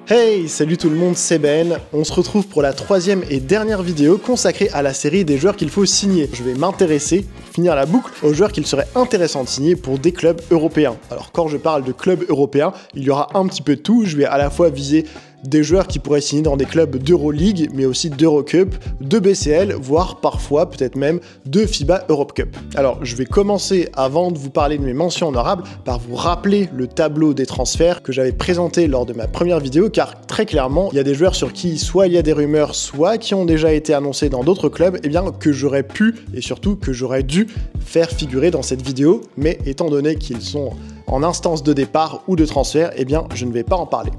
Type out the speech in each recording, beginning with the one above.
Hey, salut tout le monde, c'est Ben. On se retrouve pour la troisième et dernière vidéo consacrée à la série des joueurs qu'il faut signer. Je vais m'intéresser, pour finir la boucle, aux joueurs qu'il serait intéressant de signer pour des clubs européens. Alors quand je parle de clubs européens, il y aura un petit peu de tout. Je vais à la fois viser des joueurs qui pourraient signer dans des clubs d'Euroleague, mais aussi d'Eurocup, de BCL, voire parfois peut-être même de FIBA Europe Cup. Alors je vais commencer, avant de vous parler de mes mentions honorables, par vous rappeler le tableau des transferts que j'avais présenté lors de ma première vidéo, car très clairement, il y a des joueurs sur qui soit il y a des rumeurs, soit qui ont déjà été annoncés dans d'autres clubs, et bien que j'aurais pu, et surtout que j'aurais dû faire figurer dans cette vidéo, mais étant donné qu'ils sont en instance de départ ou de transfert, et bien je ne vais pas en parler.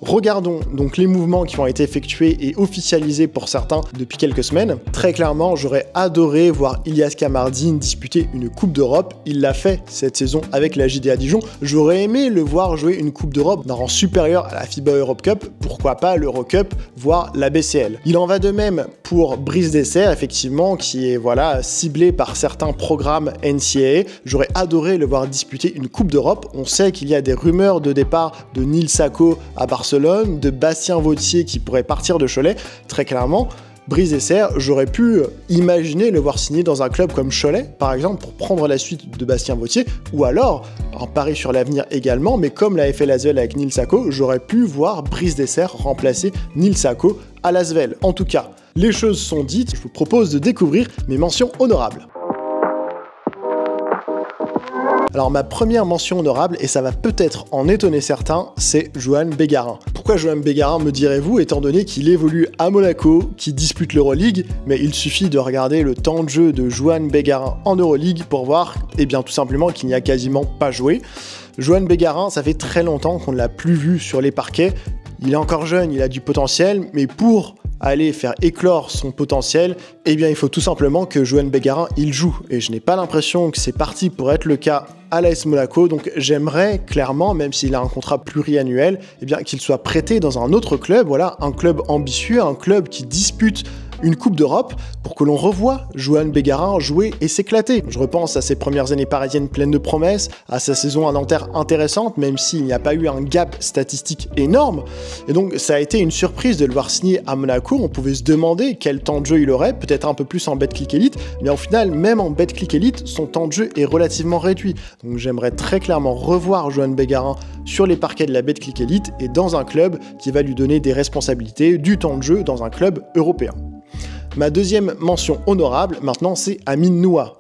Regardons donc les mouvements qui ont été effectués et officialisés pour certains depuis quelques semaines. Très clairement, j'aurais adoré voir Ilias Kamardine disputer une Coupe d'Europe. Il l'a fait cette saison avec la JDA Dijon. J'aurais aimé le voir jouer une Coupe d'Europe d'un rang supérieur à la FIBA Europe Cup, pourquoi pas l'Eurocup, voire la BCL. Il en va de même pour Brice Dessert, effectivement, qui est ciblé par certains programmes NCAA. J'aurais adoré le voir disputer une Coupe d'Europe. On sait qu'il y a des rumeurs de départ de Nil Sako à Barcelone, de Bastien Vautier qui pourrait partir de Cholet. Très clairement, Brice Dessert, j'aurais pu imaginer le voir signer dans un club comme Cholet, par exemple, pour prendre la suite de Bastien Vautier, ou alors un pari sur l'avenir également, mais comme l'a fait l'Asvel avec Nil Sako, j'aurais pu voir Brice Dessert remplacer Nil Sako à l'Asvel. En tout cas, les choses sont dites, je vous propose de découvrir mes mentions honorables. Alors ma première mention honorable, et ça va peut-être en étonner certains, c'est Johan Bégarin. Pourquoi Johan Bégarin, me direz-vous, étant donné qu'il évolue à Monaco, qui dispute l'Euroleague, mais il suffit de regarder le temps de jeu de Johan Bégarin en Euroleague pour voir, tout simplement qu'il n'y a quasiment pas joué. Johan Bégarin, ça fait très longtemps qu'on ne l'a plus vu sur les parquets. Il est encore jeune, il a du potentiel, mais pour aller faire éclore son potentiel, il faut tout simplement que Johan Bégarin, il joue. Et je n'ai pas l'impression que c'est parti pour être le cas à l'AS Monaco, donc j'aimerais clairement, même s'il a un contrat pluriannuel, qu'il soit prêté dans un autre club, un club ambitieux, un club qui dispute une Coupe d'Europe, pour que l'on revoie Johan Bégarin jouer et s'éclater. Je repense à ses premières années parisiennes pleines de promesses, à sa saison à Nanterre intéressante, même s'il n'y a pas eu un gap statistique énorme. Et donc ça a été une surprise de le voir signer à Monaco. On pouvait se demander quel temps de jeu il aurait, peut-être un peu plus en Betclic Elite, mais au final, même en Betclic Elite, son temps de jeu est relativement réduit. Donc j'aimerais très clairement revoir Johan Bégarin sur les parquets de la Betclic Elite et dans un club qui va lui donner des responsabilités, du temps de jeu dans un club européen. Ma deuxième mention honorable, maintenant, c'est Amine Noah.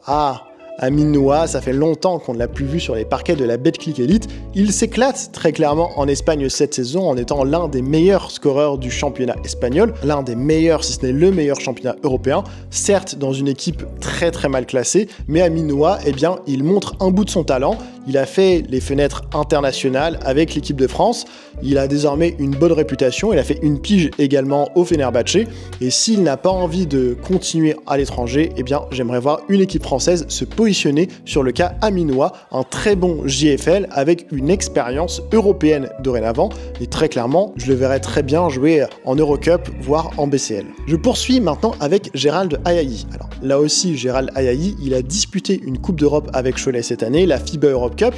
Amine Noah, ça fait longtemps qu'on ne l'a plus vu sur les parquets de la Betclic Elite. Il s'éclate très clairement en Espagne cette saison en étant l'un des meilleurs scoreurs du championnat espagnol, l'un des meilleurs, si ce n'est le meilleur championnat européen, certes dans une équipe très très mal classée, mais Amine Noah, il montre un bout de son talent. Il a fait les fenêtres internationales avec l'équipe de France, il a désormais une bonne réputation, il a fait une pige également au Fenerbahçe, et s'il n'a pas envie de continuer à l'étranger, j'aimerais voir une équipe française se positionner sur le cas Amine Noah, un très bon JFL avec une expérience européenne dorénavant, et très clairement, je le verrais très bien jouer en Eurocup, voire en BCL. Je poursuis maintenant avec Gérald Ayayi. Alors là aussi, Gérald Ayayi, il a disputé une Coupe d'Europe avec Cholet cette année, la FIBA Europe Cup.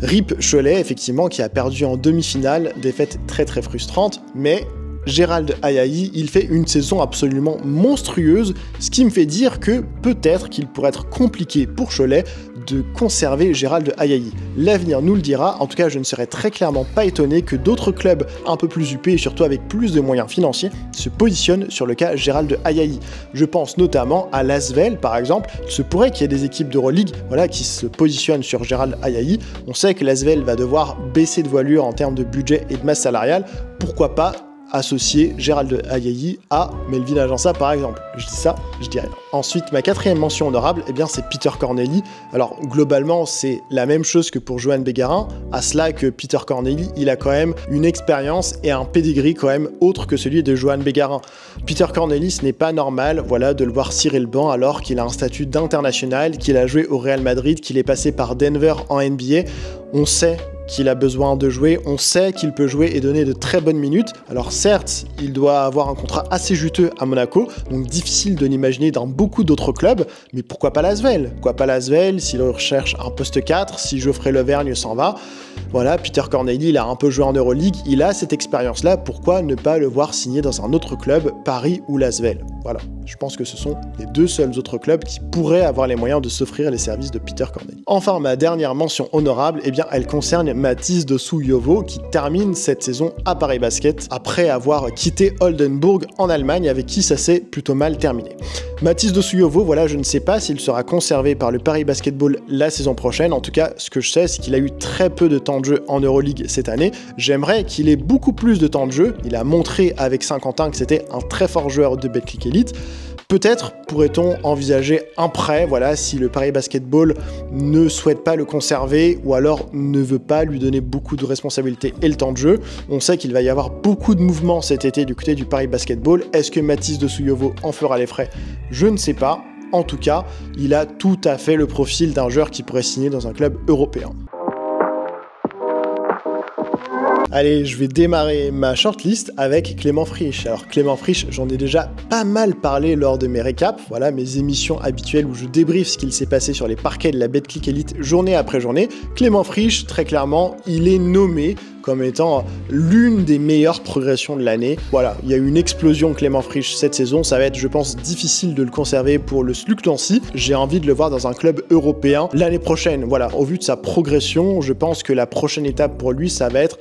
RIP Cholet, effectivement, qui a perdu en demi-finale, défaite très très frustrante, mais Gérald Ayayi, il fait une saison absolument monstrueuse, ce qui me fait dire que peut-être qu'il pourrait être compliqué pour Cholet de conserver Gérald Ayayi. L'avenir nous le dira, en tout cas je ne serais très clairement pas étonné que d'autres clubs un peu plus huppés et surtout avec plus de moyens financiers se positionnent sur le cas Gérald Ayayi. Je pense notamment à l'Asvel par exemple, il se pourrait qu'il y ait des équipes d'Euroleague qui se positionnent sur Gérald Ayayi. On sait que l'Asvel va devoir baisser de voilure en termes de budget et de masse salariale, pourquoi pas associer Gérald Ayayi à Melvin Agença par exemple. Je dis ça, je dis rien. Ensuite, ma quatrième mention honorable, c'est Peter Corneli. Alors globalement, c'est la même chose que pour Johan Bégarin, à cela que Peter Corneli, il a quand même une expérience et un pedigree quand même autre que celui de Johan Bégarin. Peter Corneli, ce n'est pas normal, de le voir cirer le banc alors qu'il a un statut d'international, qu'il a joué au Real Madrid, qu'il est passé par Denver en NBA. On sait qu'il a besoin de jouer, on sait qu'il peut jouer et donner de très bonnes minutes. Alors certes, il doit avoir un contrat assez juteux à Monaco, donc difficile de l'imaginer dans beaucoup d'autres clubs, mais pourquoi pas l'Asvel? Pourquoi pas l'Asvel s'il recherche un poste 4, si Geoffrey Levergne s'en va? Voilà, Peter Corneli, il a un peu joué en Euroleague, il a cette expérience-là, pourquoi ne pas le voir signer dans un autre club, Paris ou l'Asvel? Voilà, je pense que ce sont les deux seuls autres clubs qui pourraient avoir les moyens de s'offrir les services de Peter Corneli. Enfin, ma dernière mention honorable, eh bien, elle concerne Mathis Dossou-Yovo qui termine cette saison à Paris Basket après avoir quitté Oldenburg en Allemagne avec qui ça s'est plutôt mal terminé. Mathis Dossou-Yovo, voilà, je ne sais pas s'il sera conservé par le Paris Basketball la saison prochaine. En tout cas, ce que je sais, c'est qu'il a eu très peu de temps de jeu en Euroleague cette année. J'aimerais qu'il ait beaucoup plus de temps de jeu. Il a montré avec Saint-Quentin que c'était un très fort joueur de Betclic Elite. Peut-être pourrait-on envisager un prêt, voilà, si le Paris Basketball ne souhaite pas le conserver ou alors ne veut pas lui donner beaucoup de responsabilités et le temps de jeu. On sait qu'il va y avoir beaucoup de mouvements cet été du côté du Paris Basketball. Est-ce que Mathis Dossou-Yovo en fera les frais? Je ne sais pas. En tout cas, il a tout à fait le profil d'un joueur qui pourrait signer dans un club européen. Allez, je vais démarrer ma shortlist avec Clément Frisch. Alors Clément Frisch, j'en ai déjà pas mal parlé lors de mes récaps, voilà, mes émissions habituelles où je débriefe ce qu'il s'est passé sur les parquets de la Betclic Elite journée après journée. Clément Frisch, très clairement, il est nommé comme étant l'une des meilleures progressions de l'année. Voilà, il y a eu une explosion Clément Frisch cette saison, ça va être, je pense, difficile de le conserver pour le SLUC Nancy. J'ai envie de le voir dans un club européen l'année prochaine. Voilà, au vu de sa progression, je pense que la prochaine étape pour lui, ça va être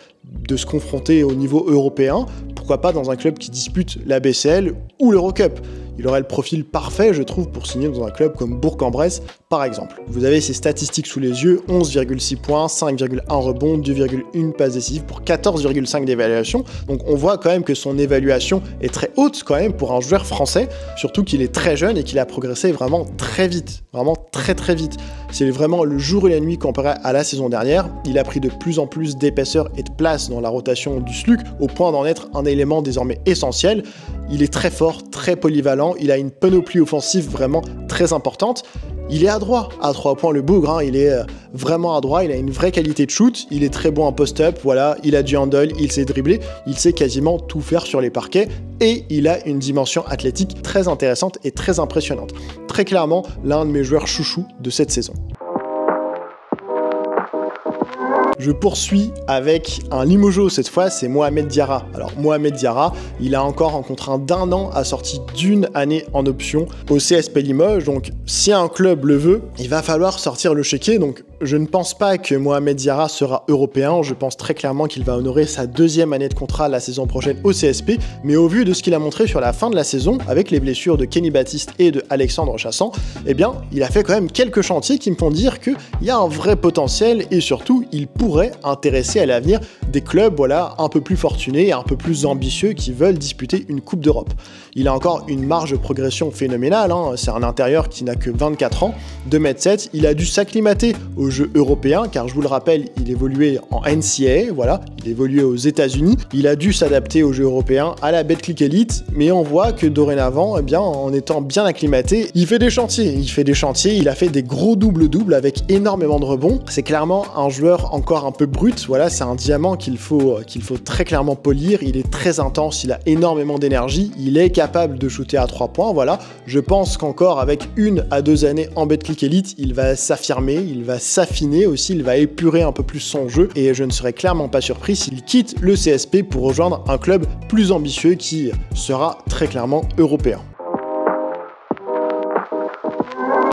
de se confronter au niveau européen, pourquoi pas dans un club qui dispute la BCL ou l'Eurocup. Il aurait le profil parfait, je trouve, pour signer dans un club comme Bourg-en-Bresse, par exemple. Vous avez ses statistiques sous les yeux, 11,6 points, 5,1 rebonds, 2,1 passes décisives pour 14,5 d'évaluation. Donc on voit quand même que son évaluation est très haute quand même pour un joueur français, surtout qu'il est très jeune et qu'il a progressé vraiment très vite, vraiment très vite. C'est vraiment le jour et la nuit comparé à la saison dernière. Il a pris de plus en plus d'épaisseur et de place dans la rotation du SLUC, au point d'en être un élément désormais essentiel. Il est très fort, très polyvalent, il a une panoplie offensive vraiment très importante. Il est adroit, à 3 points le bougre, hein. Il est vraiment adroit, il a une vraie qualité de shoot, il est très bon en post-up, voilà, il a du handle, il sait dribbler, il sait quasiment tout faire sur les parquets et il a une dimension athlétique très intéressante et très impressionnante. Très clairement, l'un de mes joueurs chouchous de cette saison. Je poursuis avec un limojo, cette fois c'est Mohamed Diarra. Alors Mohamed Diarra, il a encore un contrat d'1 an assorti d'une année en option au CSP Limoges, donc si un club le veut, il va falloir sortir le chéquier, donc je ne pense pas que Mohamed Diarra sera européen, je pense très clairement qu'il va honorer sa 2e année de contrat la saison prochaine au CSP, mais au vu de ce qu'il a montré sur la fin de la saison, avec les blessures de Kenny Baptiste et de Alexandre Chassant, eh bien il a fait quand même quelques chantiers qui me font dire qu'il y a un vrai potentiel et surtout il pourrait intéresser à l'avenir des clubs, voilà, un peu plus fortunés et un peu plus ambitieux qui veulent disputer une Coupe d'Europe. Il a encore une marge de progression phénoménale, hein. C'est un intérieur qui n'a que 24 ans, 2,7 m, il a dû s'acclimater au jeu européen, car je vous le rappelle, il évoluait en NCAA, voilà, il évoluait aux États-Unis, il a dû s'adapter au jeu européen, à la Betclic Elite, mais on voit que dorénavant, eh bien, en étant bien acclimaté, il fait des chantiers, il a fait des gros double-double avec énormément de rebonds. C'est clairement un joueur encore un peu brut, voilà, c'est un diamant qu'il faut très clairement polir, il est très intense, il a énormément d'énergie, il est capable de shooter à 3 points, voilà. Je pense qu'encore avec 1 à 2 années en Betclic Elite, il va s'affirmer, il va s'affiner aussi, il va épurer un peu plus son jeu et je ne serais clairement pas surpris s'il quitte le CSP pour rejoindre un club plus ambitieux qui sera très clairement européen.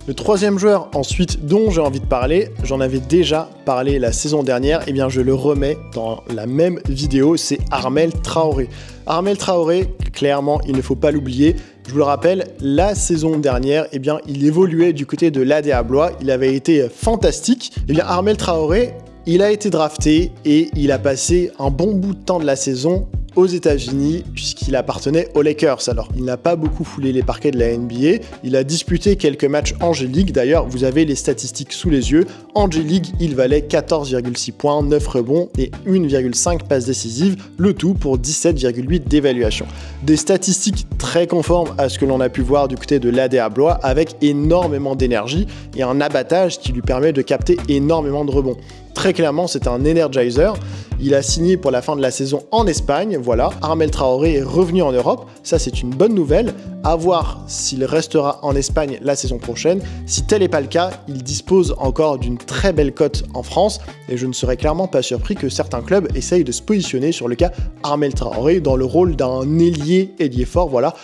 Le 3e joueur ensuite dont j'ai envie de parler, j'en avais déjà parlé la saison dernière, et bien je le remets dans la même vidéo, c'est Armel Traoré. Armel Traoré, clairement, il ne faut pas l'oublier. Je vous le rappelle, la saison dernière, eh bien, il évoluait du côté de l'ADA Blois, il avait été fantastique. Eh bien, Armel Traoré, il a été drafté et il a passé un bon bout de temps de la saison aux États-Unis puisqu'il appartenait aux Lakers. Alors, il n'a pas beaucoup foulé les parquets de la NBA, il a disputé quelques matchs en G-League, d'ailleurs vous avez les statistiques sous les yeux. En G-League, il valait 14,6 points, 9 rebonds et 1,5 passes décisives, le tout pour 17,8 d'évaluation. Des statistiques très conformes à ce que l'on a pu voir du côté de l'ADA Blois, avec énormément d'énergie et un abattage qui lui permet de capter énormément de rebonds. Très clairement, c'est un energizer. Il a signé pour la fin de la saison en Espagne, voilà. Armel Traoré est revenu en Europe, ça c'est une bonne nouvelle. À voir s'il restera en Espagne la saison prochaine. Si tel n'est pas le cas, il dispose encore d'une très belle cote en France et je ne serais clairement pas surpris que certains clubs essayent de se positionner sur le cas Armel Traoré dans le rôle d'un ailier fort, voilà,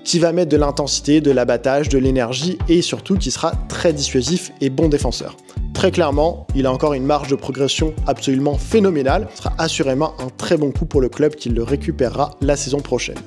qui va mettre de l'intensité, de l'abattage, de l'énergie et surtout qui sera très dissuasif et bon défenseur. Très clairement, il a encore une marge de progression absolument phénoménale. Ce sera assurément un très bon coup pour le club qui le récupérera la saison prochaine.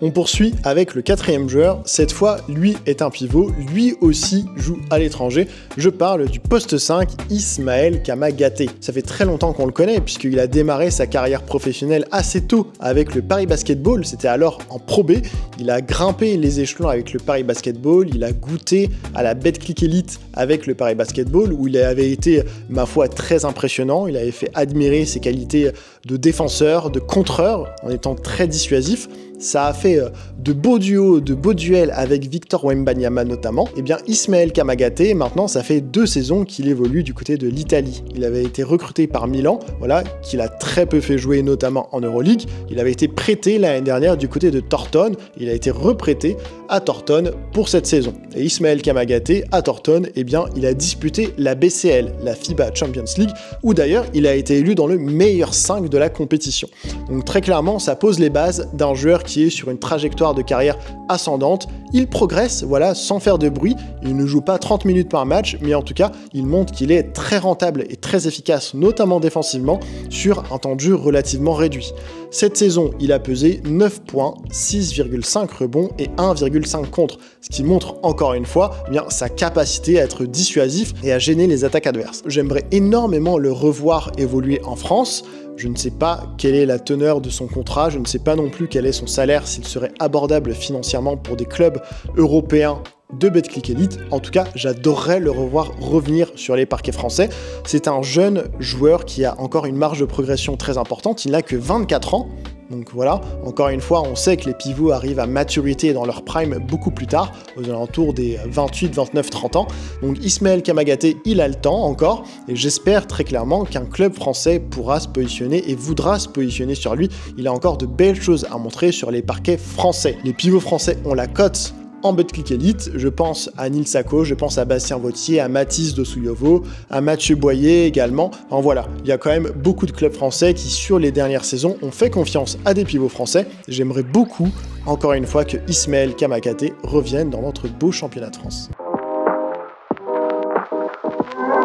On poursuit avec le quatrième joueur. Cette fois, lui est un pivot. Lui aussi joue à l'étranger. Je parle du poste 5, Ismaël Kamagaté. Ça fait très longtemps qu'on le connaît puisqu'il a démarré sa carrière professionnelle assez tôt avec le Paris Basketball. C'était alors en Pro B. Il a grimpé les échelons avec le Paris Basketball. Il a goûté à la Betclic Elite avec le Paris Basketball où il avait été, ma foi, très impressionnant. Il avait fait admirer ses qualités de défenseur, de contreur en étant très dissuasif. Ça a fait de beaux duos, de beaux duels avec Victor Wembanyama notamment. Et bien Ismaël Kamagaté, maintenant ça fait 2 saisons qu'il évolue du côté de l'Italie. Il avait été recruté par Milan, voilà, qu'il a très peu fait jouer notamment en Euroleague. Il avait été prêté l'année dernière du côté de Tortone. Il a été reprêté à Tortone pour cette saison. Et Ismaël Kamagaté à Tortone, eh bien il a disputé la BCL, la FIBA Champions League, où d'ailleurs il a été élu dans le meilleur 5 de la compétition. Donc très clairement, ça pose les bases d'un joueur qui est sur une trajectoire de carrière ascendante. Il progresse, voilà, sans faire de bruit. Il ne joue pas 30 minutes par match, mais en tout cas, il montre qu'il est très rentable et très efficace, notamment défensivement, sur un temps de jeu relativement réduit. Cette saison, il a pesé 9 points, 6,5 rebonds et 1,5 contre, ce qui montre encore une fois eh bien, sa capacité à être dissuasif et à gêner les attaques adverses. J'aimerais énormément le revoir évoluer en France. Je ne sais pas quelle est la teneur de son contrat, je ne sais pas non plus quel est son salaire, s'il serait abordable financièrement pour des clubs européens de Betclic Elite. En tout cas, j'adorerais le revoir revenir sur les parquets français. C'est un jeune joueur qui a encore une marge de progression très importante, il n'a que 24 ans. Donc voilà, encore une fois, on sait que les pivots arrivent à maturité dans leur prime beaucoup plus tard, aux alentours des 28, 29, 30 ans. Donc Ismaël Kamagaté, il a le temps encore, et j'espère très clairement qu'un club français pourra se positionner et voudra se positionner sur lui. Il a encore de belles choses à montrer sur les parquets français. Les pivots français ont la cote en Betclic Elite, je pense à Nils Sako, je pense à Bastien Vautier, à Mathis Dosouyovo, à Mathieu Boyer également. Enfin voilà, il y a quand même beaucoup de clubs français qui sur les dernières saisons ont fait confiance à des pivots français. J'aimerais beaucoup, encore une fois, que Ismaël Kamagaté revienne dans notre beau championnat de France.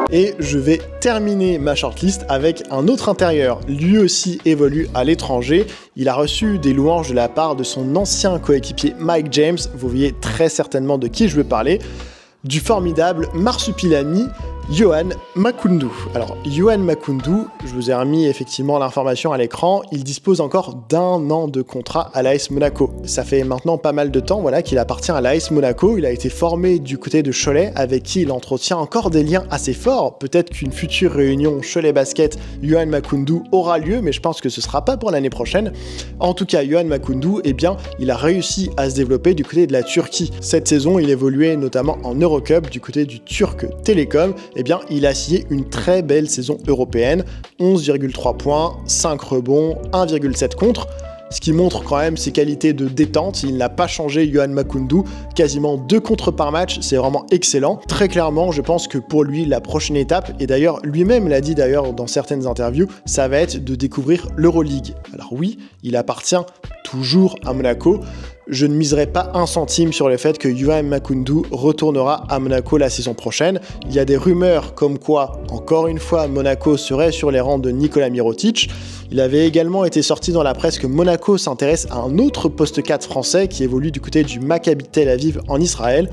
Et je vais terminer ma shortlist avec un autre intérieur. Lui aussi évolue à l'étranger. Il a reçu des louanges de la part de son ancien coéquipier Mike James. Vous voyez très certainement de qui je veux parler. Du formidable marsupilami Yohan Makoundou. Alors, Yohan Makoundou, je vous ai remis effectivement l'information à l'écran, il dispose encore d'1 an de contrat à l'AS Monaco. Ça fait maintenant pas mal de temps voilà, qu'il appartient à l'AS Monaco, il a été formé du côté de Cholet, avec qui il entretient encore des liens assez forts. Peut-être qu'une future réunion Cholet Basket, Yohan Makoundou aura lieu, mais je pense que ce sera pas pour l'année prochaine. En tout cas, Yohan Makoundou, eh bien, il a réussi à se développer du côté de la Turquie. Cette saison, il évoluait notamment en Eurocup du côté du Turc Télécom. Eh bien, il a signé une très belle saison européenne, 11,3 points, 5 rebonds, 1,7 contre, ce qui montre quand même ses qualités de détente. Il n'a pas changé, Yohan Makoundou, quasiment 2 contres par match, c'est vraiment excellent. Très clairement, je pense que pour lui, la prochaine étape, et d'ailleurs lui-même l'a dit d'ailleurs dans certaines interviews, ça va être de découvrir l'Euroleague. Alors oui, il appartient toujours à Monaco. Je ne miserai pas un centime sur le fait que Yohan Makoundou retournera à Monaco la saison prochaine. Il y a des rumeurs comme quoi, encore une fois, Monaco serait sur les rangs de Nikola Mirotic. Il avait également été sorti dans la presse que Monaco s'intéresse à un autre poste 4 français qui évolue du côté du Maccabi Tel Aviv en Israël,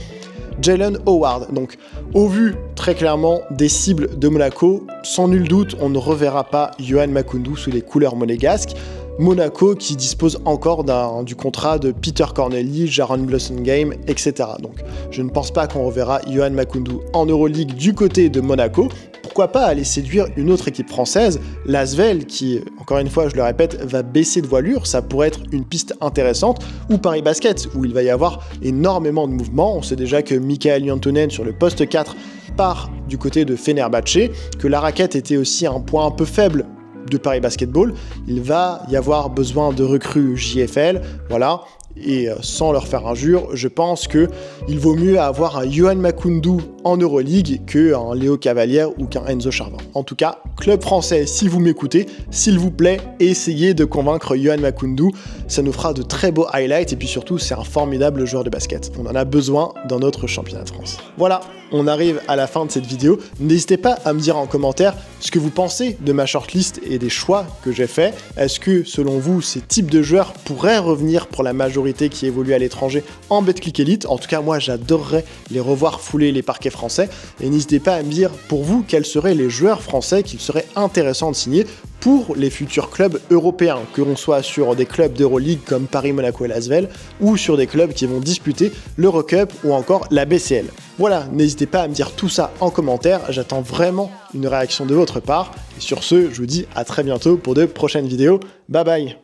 Jalen Howard. Donc, au vu très clairement des cibles de Monaco. Sans nul doute, on ne reverra pas Yohan Makoundou sous les couleurs monégasques. Monaco qui dispose encore du contrat de Peter Corneli, Jaron Blossomgame, etc. Donc je ne pense pas qu'on reverra Yohan Makoundou en Euroleague du côté de Monaco. Pourquoi pas aller séduire une autre équipe française, l'Asvel, qui, encore une fois, je le répète, va baisser de voilure, ça pourrait être une piste intéressante, ou Paris Basket, où il va y avoir énormément de mouvements. On sait déjà que Michael Yantonen, sur le poste 4, part du côté de Fenerbahçe, que la raquette était aussi un point un peu faible de Paris Basketball. Il va y avoir besoin de recrues JFL, voilà. Et sans leur faire injure, je pense qu'il vaut mieux avoir un Yohan Makoundou en Euroleague qu'un Léo Cavalière ou qu'un Enzo Charvin. En tout cas, club français, si vous m'écoutez, s'il vous plaît, essayez de convaincre Yohan Makoundou. Ça nous fera de très beaux highlights et puis surtout, c'est un formidable joueur de basket. On en a besoin dans notre championnat de France. Voilà, on arrive à la fin de cette vidéo. N'hésitez pas à me dire en commentaire ce que vous pensez de ma shortlist et des choix que j'ai faits. Est-ce que, selon vous, ces types de joueurs pourraient revenir pour la majorité qui évolue à l'étranger en Betclic Elite? En tout cas, moi, j'adorerais les revoir fouler les parquets français. Et n'hésitez pas à me dire, pour vous, quels seraient les joueurs français qu'il serait intéressant de signer pour les futurs clubs européens, que l'on soit sur des clubs d'Euroleague comme Paris, Monaco et Lasvel, ou sur des clubs qui vont disputer l'Eurocup ou encore la BCL. Voilà, n'hésitez pas à me dire tout ça en commentaire, j'attends vraiment une réaction de votre part. Et sur ce, je vous dis à très bientôt pour de prochaines vidéos. Bye bye!